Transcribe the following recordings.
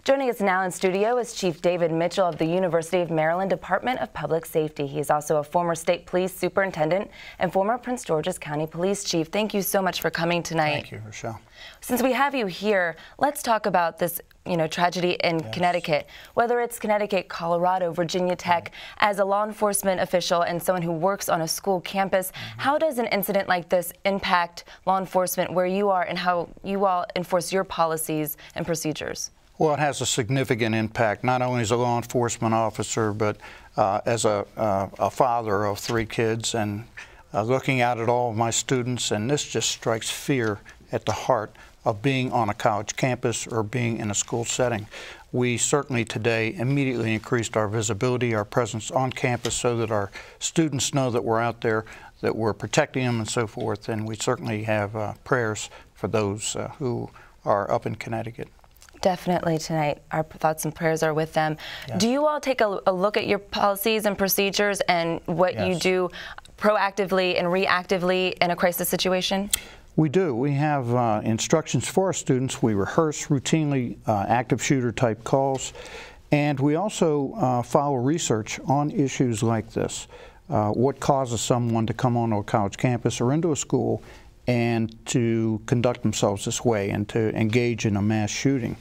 Joining us now in studio is Chief David Mitchell of the University of Maryland Department of Public Safety. He is also a former state police superintendent and former Prince George's County Police Chief. Thank you so much for coming tonight. Thank you, Rochelle. Since we have you here, let's talk about this tragedy in Connecticut. Whether it's Connecticut, Colorado, Virginia Tech, as a law enforcement official and someone who works on a school campus, how does an incident like this impact law enforcement where you are and how you all enforce your policies and procedures? Well, it has a significant impact, not only as a law enforcement officer, but as a father of 3 kids and looking out at all of my students, and this just strikes fear at the heart of being on a college campus or being in a school setting. We certainly today immediately increased our visibility, our presence on campus so that our students know that we're out there, that we're protecting them and so forth, and we certainly have prayers for those who are up in Connecticut. Definitely tonight. Our thoughts and prayers are with them. Yes. Do you all take a look at your policies and procedures and what you do proactively and reactively in a crisis situation? We do. We have instructions for our students. We rehearse routinely active shooter type calls, and we also follow research on issues like this. What causes someone to come onto a college campus or into a school and to conduct themselves this way and to engage in a mass shooting.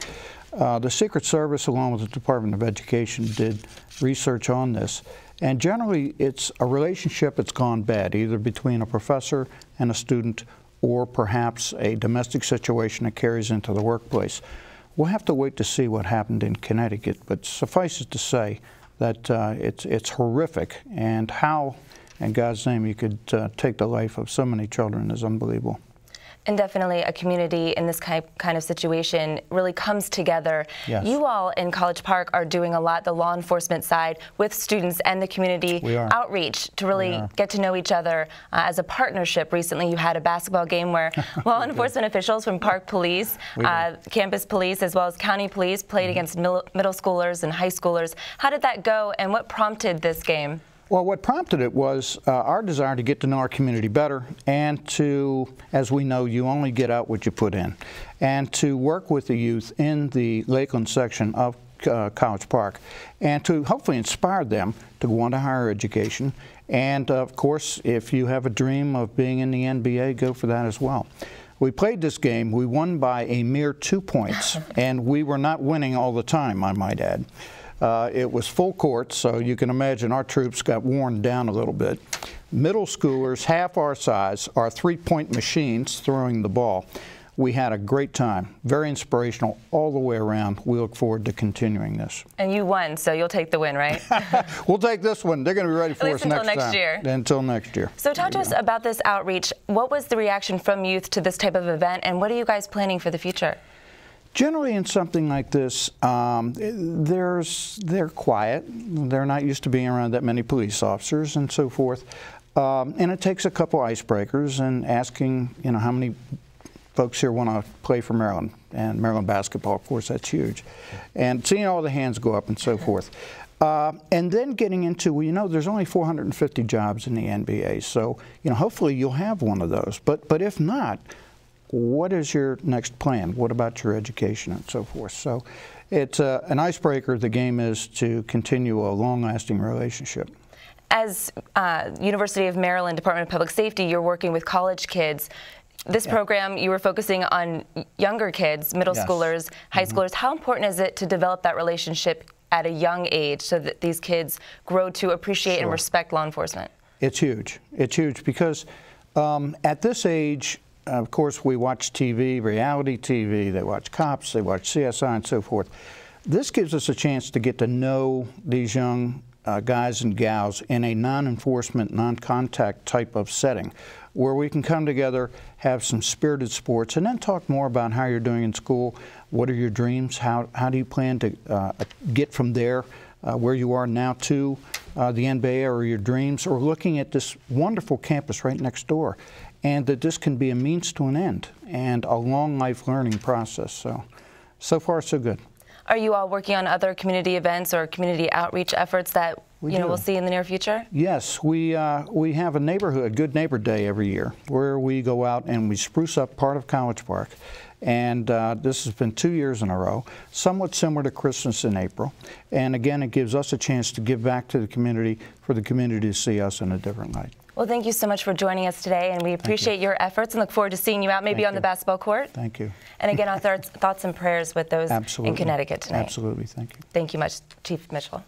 The Secret Service, along with the Department of Education, did research on this, and generally it's a relationship that's gone bad, either between a professor and a student or perhaps a domestic situation that carries into the workplace. We'll have to wait to see what happened in Connecticut, but suffice it to say that it's horrific, and how in God's name you could take the life of so many children is unbelievable. And definitely a community in this kind of situation really comes together. Yes. You all in College Park are doing a lot, the law enforcement side, with students and the community outreach to really get to know each other as a partnership. Recently you had a basketball game where law enforcement officials from Park Police, campus police, as well as county police played against middle schoolers and high schoolers. How did that go, and what prompted this game? Well, what prompted it was our desire to get to know our community better and to, as we know, you only get out what you put in, and to work with the youth in the Lakeland section of College Park and to hopefully inspire them to go on to higher education. And of course, if you have a dream of being in the NBA, go for that as well. We played this game. We won by a mere 2 points, and we were not winning all the time, I might add. It was full court, so you can imagine our troops got worn down a little bit. Middle schoolers, half our size, are 3-point machines throwing the ball. We had a great time, very inspirational all the way around. We look forward to continuing this. And you won, so you'll take the win, right? We'll take this one. They're going to be ready for us next time. Until next year. Until next year. So talk to us about this outreach. What was the reaction from youth to this type of event, and what are you guys planning for the future? Generally, in something like this, they're quiet. They're not used to being around that many police officers and so forth. And it takes a couple icebreakers and asking, how many folks here want to play for Maryland, and Maryland basketball, of course, that's huge. And seeing all the hands go up and so forth. And then getting into, there's only 450 jobs in the NBA, so hopefully you'll have one of those. But if not, what is your next plan? What about your education and so forth? So it's an icebreaker. The game is to continue a long-lasting relationship. As University of Maryland Department of Public Safety, you're working with college kids. This program, you were focusing on younger kids, middle schoolers, high schoolers. How important is it to develop that relationship at a young age so that these kids grow to appreciate and respect law enforcement? It's huge. It's huge because at this age, of course, we watch TV, reality TV, they watch Cops, they watch CSI and so forth. This gives us a chance to get to know these young guys and gals in a non-enforcement, non-contact type of setting where we can come together, have some spirited sports, and then talk more about how you're doing in school, what are your dreams, how do you plan to get from there, where you are now to the NBA, or your dreams, or looking at this wonderful campus right next door. And that this can be a means to an end and a long life learning process. So far so good. Are you all working on other community events or community outreach efforts that we'll see in the near future? Yes, we have a Good Neighbor Day every year where we go out and we spruce up part of College Park And this has been 2 years in a row, somewhat similar to Christmas in April. And again, it gives us a chance to give back to the community, for the community to see us in a different light. Well, thank you so much for joining us today, and we appreciate your efforts and look forward to seeing you out maybe on the basketball court. Thank you. And again, our thoughts and prayers with those in Connecticut tonight. Absolutely. Thank you. Thank you much, Chief Mitchell.